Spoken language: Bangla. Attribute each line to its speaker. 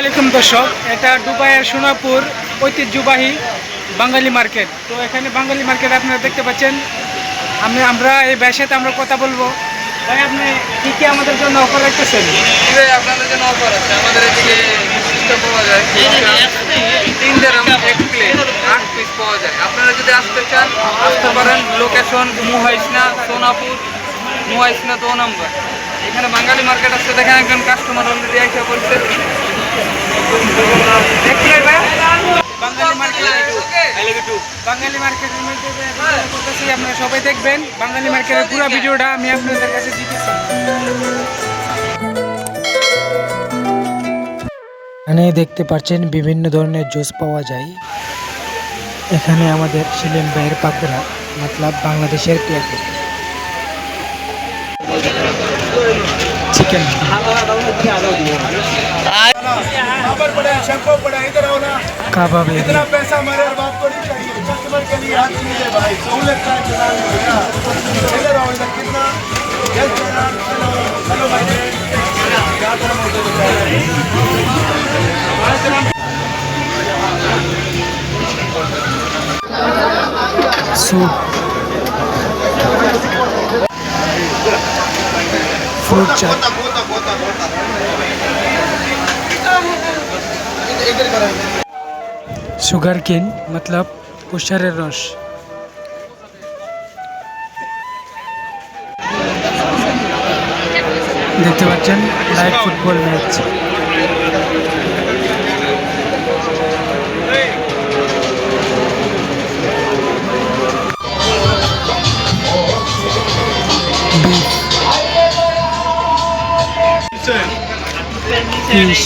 Speaker 1: আলাইকুম দর্শক, এটা দুবাইয়ের সোনাপুর ঐতিহ্যবাহী বাঙালি মার্কেট। তো এখানে বাঙালি মার্কেট আপনারা দেখতে পাচ্ছেন। আমরা এই ভাইয়ের সাথে আমরা কথা বলবো। ভাই, আপনি কি কি আমাদের জন্য অফার রাখতেছেন?
Speaker 2: আপনাদের জন্য অফার আছে। আমাদের এদিকে বিশিষ্ট পাওয়া যায় 3 দিরহাম 1 প্লেট 8 পিস পাওয়া যায়। আপনারা যদি আসতে চান আসতে পারেন। লোকেশন মুহাইসনা, সোনাপুর, মুহাইসনা 2 নম্বর। এখানে বাঙালি মার্কেট আছে। দেখেন একজন কাস্টমার অলরেডি এসে পড়ছে।
Speaker 1: দেখলেন ভাই, বাঙালি মার্কেট, বাঙালি মার্কেটের মধ্যে করতেছি, আপনারা সবাই দেখবেন। বাঙালি মার্কেটের পুরো ভিডিওটা আমি আপনাদের কাছে দিতেছি। এখানে দেখতে পাচ্ছেন বিভিন্ন ধরনের জুস পাওয়া যায়। এখানে আমাদের সেলিম ভাইয়ের পাকড়া, মতলব বাংলাদেশের পেঁয়াজ, চিকেন, কাবাব, স্যুপ, फ्रूट चाट, शुगर केन मतलब कुशारेर रस, देखते पाচ্ছেন লাইভ ফুটবল ম্যাচ। ফিশ,